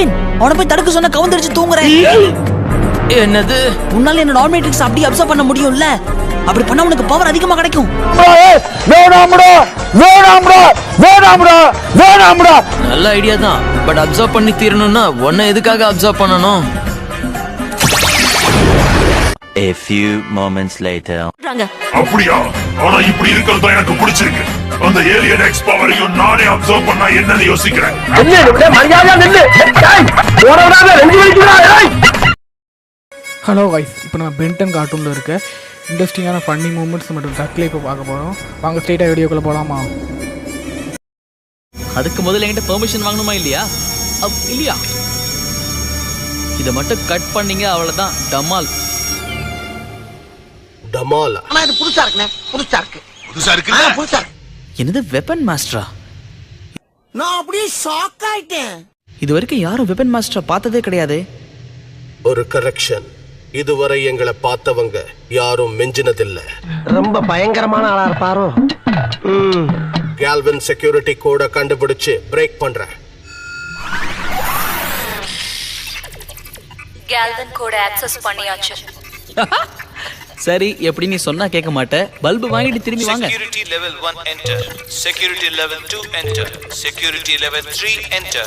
Pen, அவனை போய் தடுக்க சொன்ன கவுந்தரிச்சு தூங்குறேன். என்னது? உன்னால என்ன டாமினேட்ரிக்ஸ் அப்படியே அப்சர்வ் பண்ண முடியும்ல? அப்படி பண்ணா உனக்கு பவர் அதிகமா கிடைக்கும். நல்ல ஐடியா தான், பட் அப்சர்வ் பண்ணி தீரணும்னா உன்னை எதுக்காக அப்சர்வ் பண்ணணும்? A few moments later. அப்படியா? ஆனா இப்படி இருக்கிறது எனக்கு பிடிச்சிருக்கு. அந்த ஏலியன் எக்ஸ் பவரையும் நானே அப்சர்வ் பண்ணா என்னன்னு யோசிக்கிறேன். ஹலோ கைஸ், இப்போ நம்ம பென்டன் கார்ட்டூனில் இருக்க இன்ட்ரெஸ்டிங்கான ஃபன்னி மூமெண்ட்ஸ் மற்றும் தற்கொலை இப்போ பார்க்க போகிறோம். வாங்க ஸ்ட்ரெயிட்டாக வீடியோக்குள்ளே போகலாமா? அதுக்கு முதல்ல என்கிட்ட பெர்மிஷன் வாங்கணுமா இல்லையா? இல்லையா? இதை மட்டும் கட் பண்ணீங்க அவ்வளோதான். டமால் டமால். ஆனா இது புதுசா இருக்குனே. புதுசா இருக்கு. என்னது வெப்பன் மாஸ்டரா? நான் அப்படியே ஷாக் ஆயிட்டேன். இது வரைக்கும் யாரும் வெப்பன் மாஸ்டரா பார்த்ததே கிடையாது. ஒரு கரெக்ஷன், இதுவரை எங்களை பார்த்தவங்க யாரும் மிஞ்சினதில்ல. ரொம்ப பயங்கரமான ஆளா இருப்பாரோ? கேல்வின் செக்யூரிட்டி கோட கண்டுபிடிச்சு பிரேக் பண்றேன். கேல்வின் கோட ஆக்சஸ் பண்ணியாச்சு. சரி, எப்படி நீ சொன்னா கேட்க மாட்டேன். பல்பு வாங்கிட்டு திரும்பி வாங்க. Security level 1 enter. Security level 2 enter. Security level 3 enter.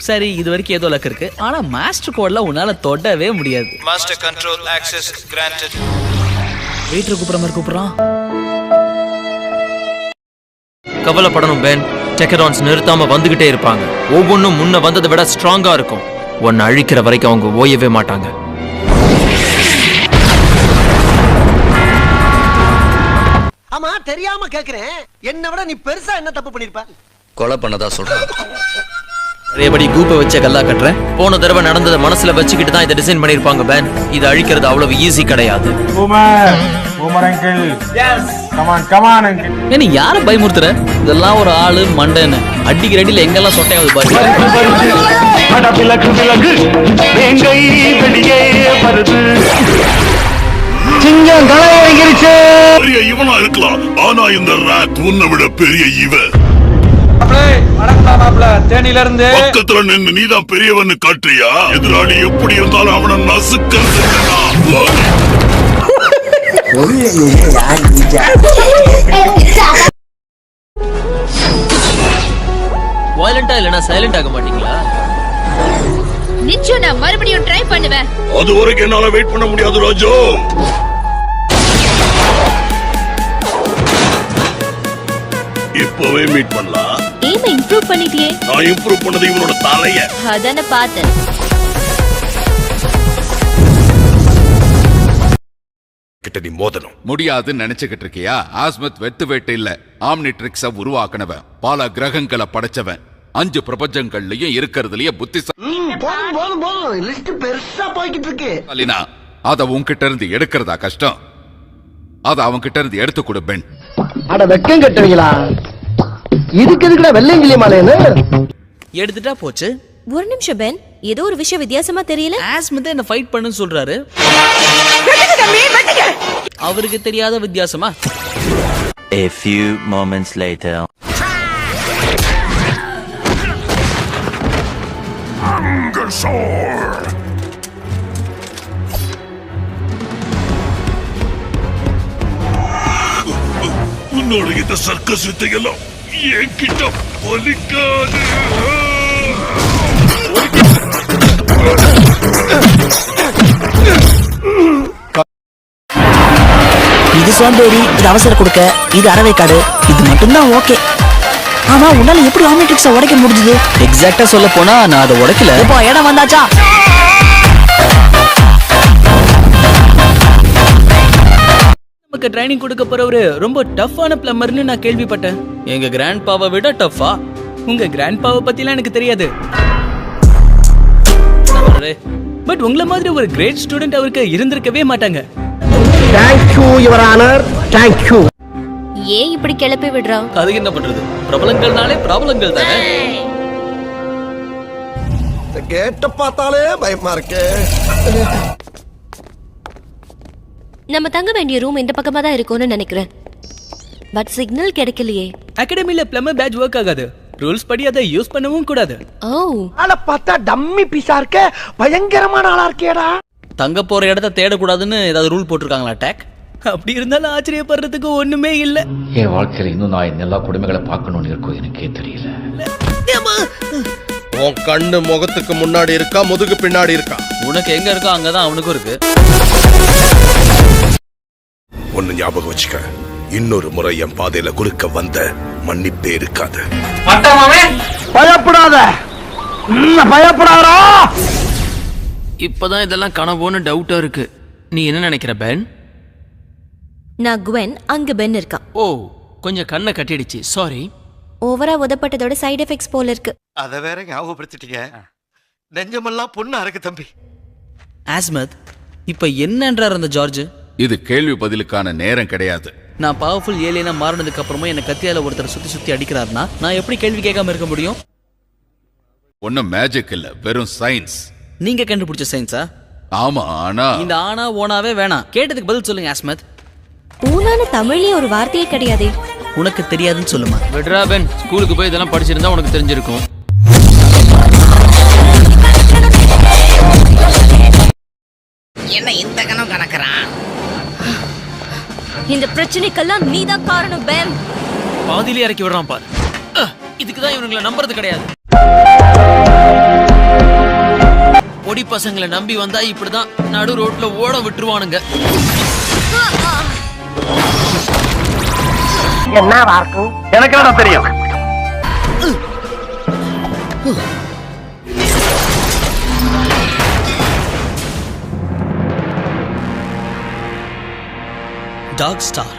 சரி, இது வரைக்கும் ஏதோ லக் இருக்கு. ஆனா மாஸ்டர் கோட்ல உன்னால தொடவே முடியாது. Master control access granted. Waiter கூப்பிடுற மாதிரி கூப்பிடுறான். கவலைப்படணும் பென், டெக்கரான்ஸ் நிறுத்தாம வந்துகிட்டே இருப்பாங்க. ஒவ்வொன்றும் முன்ன வந்ததை விட ஸ்ட்ராங்கா இருக்கும். உன்னை அழிக்கிற வரைக்கும் அவங்க ஓயவே மாட்டாங்க. ஆமா, தெரியாம கேக்குறேன். என்ன விட நீ பெருசா என்ன தப்பு பண்ணிருப்ப? கொலை பண்ணதா சொல்றேன். எப்படி கூப்பை வச்ச கல்லா கட்டுறேன்? போன தடவை நடந்ததை மனசுல வச்சுக்கிட்டு தான் இதை டிசைன் பண்ணிருப்பாங்க பென். இது அழிக்கிறது அவ்வளவு ஈஸி கிடையாது. நீ யார பயமுறுத்துற? இதெல்லாம் ஒரு ஆளு மண்டன்னு அடிக்கிற அடியில எங்கெல்லாம் சொட்டையாவது பாரு. பெரிய இவனா இருக்கலாம், ஆனா இந்த ராட் உன்னை விட பெரிய இவன். பக்கத்துல நின்னு நீதான் பெரியவன்னு காட்டுறியா? எதிராளி எப்படி இருந்தாலும் அவனை நசுக்கிறது. வயலண்டா இல்லனா சைலண்ட் ஆக மாட்டீங்களா? நிச்சயம் நான் மறுபடியும் ட்ரை பண்ணுவேன். அது வரைக்கும் என்னால வெயிட் பண்ண முடியாது ராஜோ. இப்பவே மீட் பண்ணலாம். ஏமா இம்ப்ரூவ் பண்ணிட்டியே? நான் இம்ப்ரூவ் பண்ணது இவனோட தலைய. அதான பார்த்தேன். கிட்ட நீ மோதணும் முடியாதுன்னு நினைச்சுக்கிட்டு இருக்கியா? ஆஸ்மத் வெத்து வேட்டு இல்ல, ஆம்னிட்ரிக்ஸ உருவாக்குனவன், பல கிரகங்களை படைச்சவன், 5 பிரபஞ்சங்கள்லயும் இருக்கிறதுலயே போதும். லிஸ்ட் பெருசா போய்கிட்டு இருக்கு. அத உன்கிட்ட இருந்து எடுக்கிறதா கஷ்டம்? அத அவன் கிட்ட இருந்து எடுத்து கொடு பென். அட வெக்கம் கட்டுவீங்களா? இதுக்கு எதுக்குடா வெள்ளையங்கிலி மாலைன்னு எடுத்துட்டா போச்சு. ஒரு நிமிஷம் பென், ஏதோ ஒரு விஷயம் வித்தியாசமா தெரியல. ஆஸ்மத் என்ன ஃபைட் பண்ணுன்னு சொல்றாரு. அவருக்கு தெரியாத வித்தியாசமா? A few moments later. உன்னோட இந்த சர்க்கஸ் வித்தையெல்லாம் என்கிட்ட பலிக்காது. இது சோம்பேறி, இது அவசர கொடுக்க, இது அறவைக்காடு, இது மட்டும்தான் ஓகே. ஆமா, உன்னால எப்படி ஆம்னிட்ரிக்ஸை உடைக்க முடிஞ்சது? எக்ஸாக்டா சொல்ல போனா நான் அதை உடைக்கல. இப்போ இடம் வந்தாச்சா? நமக்கு ட்ரைனிங் கொடுக்க போறவரு ரொம்ப டஃப்பான பிளம்பர்னு நான் கேள்விப்பட்டேன். எங்க கிராண்ட் பாவை விட டஃபா? உங்க கிராண்ட் பாவை பத்திலாம் எனக்கு தெரியாது. பட் உங்கள மாதிரி ஒரு கிரேட் ஸ்டூடெண்ட் அவருக்கு இருந்திருக்கவே மாட்டாங்க. Thank you, Your Honor. Thank you. ஏன் இப்படி கிளப்பி விடுறான்? அதுக்கு என்ன பண்றது? பிரபலங்கள்னாலே ப்ராப்ளங்கள் தானே. கேட்ட பார்த்தாலே பயமா இருக்கு. நம்ம தங்க வேண்டிய ரூம் இந்த பக்கமா தான் இருக்கும்னு நினைக்கிறேன். பட் சிக்னல் கிடைக்கலையே. அகாடமில பிளம்பர் பேட்ச் வொர்க் ஆகாது. ரூல்ஸ் படி அதை யூஸ் பண்ணவும் கூடாது. ஓ, ஆளை பார்த்தா டம்மி பீஸா இருக்க, பயங்கரமான ஆளா இருக்கேடா. தங்க போற இடத்த தேடக்கூடாதுன்னு ஏதாவது ரூல் போட்டிருக்காங்களா டேக்? அப்படி இருந்தாலும் ஆச்சரியப்படுறதுக்கு ஒண்ணுமே இல்ல. என் வாழ்க்கையில இன்னும் நான் இந்த எல்லா கொடுமைகளை பார்க்கணும்னு இருக்கோ எனக்கே தெரியல. உன் கண்ணு முகத்துக்கு முன்னாடி இருக்கா, முதுகு பின்னாடி இருக்கா? உனக்கு எங்க இருக்கோ அங்கதான் அவனுக்கும் இருக்கு. ஒன்னு ஞாபகம் வச்சுக்க, இன்னொரு முறை என் பாதையில குறுக்க வந்த மன்னிப்பே இருக்காது. பயப்படாத, பயப்படாதா. இப்பதான் இதெல்லாம் கனவோன்னு டவுட்டா இருக்கு. நீ என்ன நினைக்கிற பென்? நான் குவென், அங்க பென் இருக்கா. ஓ, கொஞ்சம் கண்ணை கட்டிடுச்சு, சாரி. ஓவரா உதப்பட்டதோட சைடு எஃபெக்ட்ஸ் போல இருக்கு. அத வேற ஞாபகப்படுத்திட்டீங்க. நெஞ்சமெல்லாம் பொண்ணா இருக்கு தம்பி. ஆஸ்மத், இப்ப என்னன்றார் அந்த ஜார்ஜ்? இது கேள்வி பதிலுக்கான நேரம் கிடையாது. நான் பவர்ஃபுல் ஏலியனா மாறினதுக்கு அப்புறமா என்ன கத்தியால ஒருத்தர் சுத்தி சுத்தி அடிக்கிறாருன்னா நான் எப்படி கேள்வி கேட்காம இருக்க முடியும்? ஒன்னும் மேஜிக் இல்ல, வெறும் சயின்ஸ். நீங்க கண்டுபிடிச்ச சயின்ஸா? ஆமா, ஆனா இந்த ஆனா ஓனாவே வேணாம். கேட்டதுக்கு பதில் சொல்லுங்க ஆஸ்மத். ஊனான தமிழ்லயே ஒரு வார்த்தையே கிடையாதே. உனக்கு தெரியாதுன்னு சொல்லுமா? விட்ரா பென், ஸ்கூலுக்கு போய் இதெல்லாம் படிச்சிருந்தா உனக்கு தெரிஞ்சிருக்கும். என்ன இந்த கணம் கணக்குறான்? இந்த பிரச்சனைக்கெல்லாம் நீதான் காரணம் பென். பாதியிலே இறக்கி விடுறான் பாரு. இதுக்குதான் இவனுங்களை நம்புறது கிடையாது. பொடி பசங்களை நம்பி வந்தா இப்படிதான் நடு ரோட்ல ஓட விட்டுருவானுங்க. என்ன வார்க்கு? எனக்கு என்ன தெரியும்? டாக் ஸ்டார்.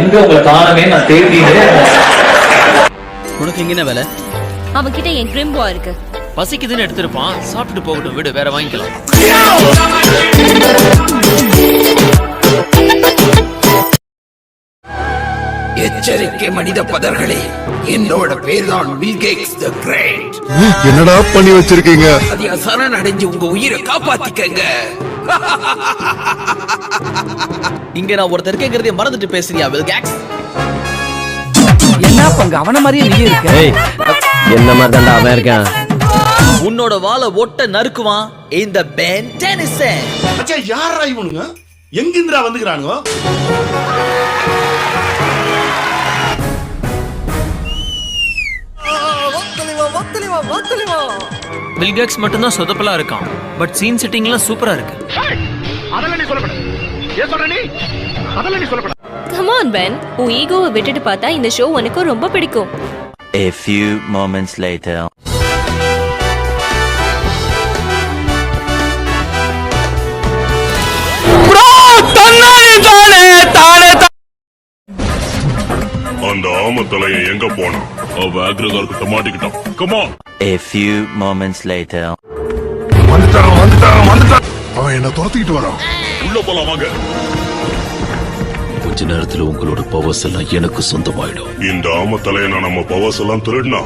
எங்க உங்களை காணவே நான் தேடினேன். உனக்கு எங்க என்ன வேலை? அவன் கிட்ட என் கிரிம்போ இருக்கு. பசிக்குதுன்னு எடுத்திருப்பான், சாப்பிட்டு போகட்டும், விடு, வேற வாங்கிக்கலாம். எச்சரிக்கை மனித பதர்களே, என்னோட பேர் தான் பில் கேட்ஸ் தி கிரேட். என்னடா பண்ணி வச்சிருக்கீங்க? அதிக சரணடைஞ்சு உங்க உயிரை காப்பாத்திக்கங்க. இங்க நான் ஒருத்தர் இருக்கேங்கிறதே மறந்துட்டு பேசுறியா பில் கேட்ஸ்? என்ன பங்க அவன மாதிரியே நீ இருக்க? என்ன மாதிரி தான்டா அவன் இருக்கான். உன்னோட வாளை ஒட்ட நறுக்குவான் இந்த பென் டெனிசன். அச்சா, யாரா இவனுங்க? எங்கிந்திரா வந்துக்கிறானுங்க? பில் கேட்ஸ் மட்டும் தான் சொதப்பலா இருக்கான், பட் சீன் செட்டிங்லாம் சூப்பரா இருக்கு. அதெல்லாம் நீ சொல்லப்பட. ஏன் சொல்ற நீ? அதெல்லாம் நீ சொல்லப்பட. கம் ஆன் பென், உன் ஈகோவை விட்டுட்டு பார்த்தா இந்த ஷோ உனக்கு ரொம்ப பிடிக்கும். A few moments later. அந்த ஆமத்தலைய எங்க போனா? அவ அக்ரகார்கிட்ட மாட்டிக்கிட்டான். Come on. A few moments later. வந்துட்டான். அவன் என்ன துரத்திக்கிட்டு வரான். உள்ள போலாம் வாங்க. கொஞ்ச நேரத்துல உங்களோட பவர்ஸ் எல்லாம் எனக்கு சொந்தமாயிடும். இந்த ஆமத்தலைய நான் நம்ம பவர்ஸ் எல்லாம் திருடினா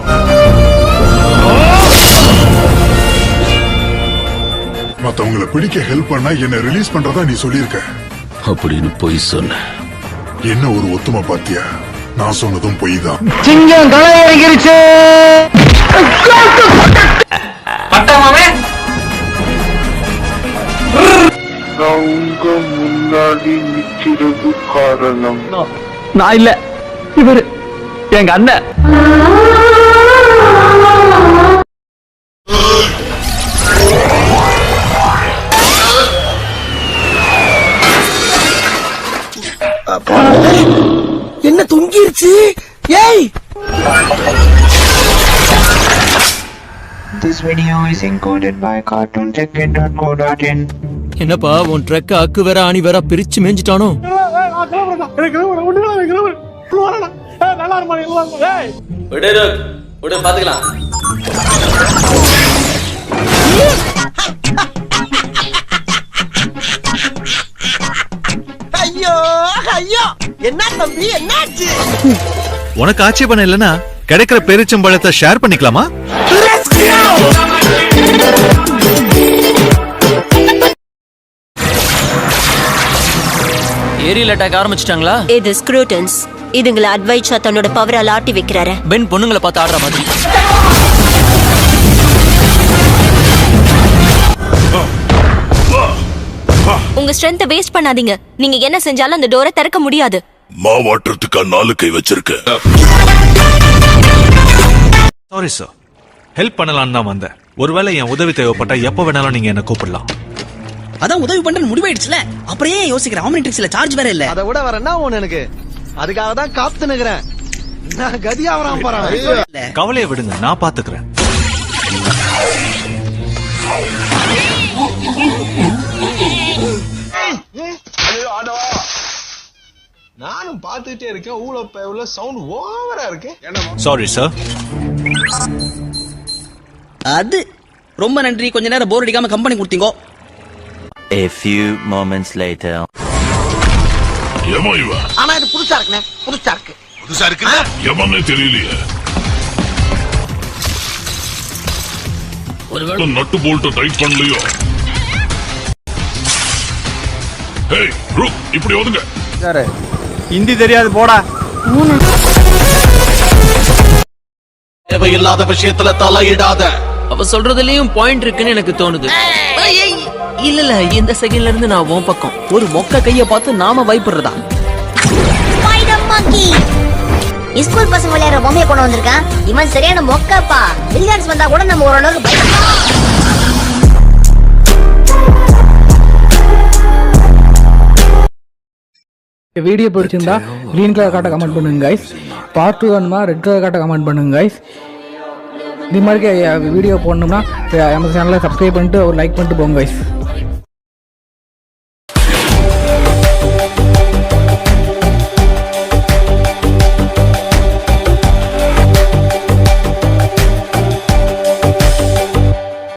மத்தவங்களை பிடிக்க ஹெல்ப் பண்ணா என்ன ரிலீஸ் பண்றதா நீ சொல்லியிருக்க அப்படின்னு பொய் சொன்ன. என்ன ஒரு ஒத்துமை பாத்தியா? நான் சொன்னதும் பொய் தான். சிங்கம் களை இறங்கிருச்சு. முன்னாடி நிக்கிறது காரணம் நான் இல்ல, இவரு எங்க அண்ணன். என்ன தொங்கிருச்சு? ஏய், This video is encoded by cartoonticket.co.in. என்னப்பா உன் ட்ரக் அக்கு வேற ஆணி வேற பிரிச்சு மேஞ்சிட்டானோ? விடு பாத்துக்கலாம். ஐயோ ஐயோ, என்ன தம்பி என்னாச்சு? உனக்கு ஆட்சேபணம் இல்லனா கிடைக்கிற பெருச்சம்பழத்தை ஷேர் பண்ணிக்கலாமா? ஏரியல் அட்டாக் ஆரம்பிச்சிட்டாங்களா? இது ஸ்க்ரூட்டன்ஸ். இதுங்களை அட்வைச்சா தன்னோட பவரால் ஆட்டி வைக்கிறாரு. பென் பொண்ணுங்களை பார்த்து ஆடுற மாதிரி. உங்க ஸ்ட்ரென்த்தை வேஸ்ட் பண்ணாதீங்க. நீங்க என்ன செஞ்சாலும் அந்த டோரை திறக்க முடியாது. மாவாட்டுறதுக்கா 4 கை வச்சிருக்க. சாரி சார், ஹெல்ப் பண்ணலாம்னு தான் வந்தேன். ஒருவேளை என் உதவி தேவைப்பட்டா எப்ப வேணாலும் நீங்க என்ன கூப்பிடலாம். அதான் உதவி பண்றது முடிவாயிடுச்சுல, அப்புறம் ஏன் யோசிக்கிறேன்? ஆம்னிட்ரிக்ஸ்ல சார்ஜ் வேற இல்ல. அதை விட வர என்ன ஒண்ணு எனக்கு, அதுக்காக தான் காத்து நிக்கிறேன். நான் கதியா வராம போறேன். கவலையை விடுங்க, நான் பாத்துக்கிறேன். நானும் பாத்துட்டே இருக்கேன். ஊழ சவுண்ட் ஓவரா இருக்கு. Sorry sir. அது ரொம்ப நன்றி. கொஞ்ச நேரம் போர் அடிக்காம கம்பெனி கொடுத்தீங்க. A few moments later. ஏமா இவ? ஆனா இது புதுசா இருக்குனே, புதுசா இருக்கு. புதுசா இருக்கு? எவனே தெரியலையே. ஒருவேளை நட்டு போல்ட் டைட் பண்ணலையோ? ஹேய் ருக், இப்படி ஒதுங்க. சார் ஹிந்தி தெரியாது போடா. தேவையில்லாத விஷயத்துல தலையிடாத. அவ சொல்றதுலயும் பாயிண்ட் இருக்குன்னு எனக்கு தோணுது. இல்ல இந்த செகண்ட்ல இருந்து நான் உன் பக்கம். ஒரு மொக்க கைய பார்த்து நாம பயப்படுறதா? ஸ்கூல் பசங்க விளையாடுற பொம்மையை கொண்டு வந்திருக்கான். இவன் சரியான மொக்கப்பா. வில்லியன்ஸ் வந்தா கூட நம்ம ஓரளவுக்கு பயப்படலாம். வீடியோ பிடிச்சிருந்தா க்ரீன் கலர் காட்ட கமெண்ட் பண்ணுங்க கைஸ். பார்ட் 2 வேணுமா ரெட் கலர் காட்ட கமெண்ட் பண்ணுங்க கைஸ். இது மாதிரி வீடியோ போடணும்னா நம்ம சேனலை சப்ஸ்கிரைப் பண்ணிட்டு ஒரு லைக் பண்ணிட்டு போங்க கைஸ்.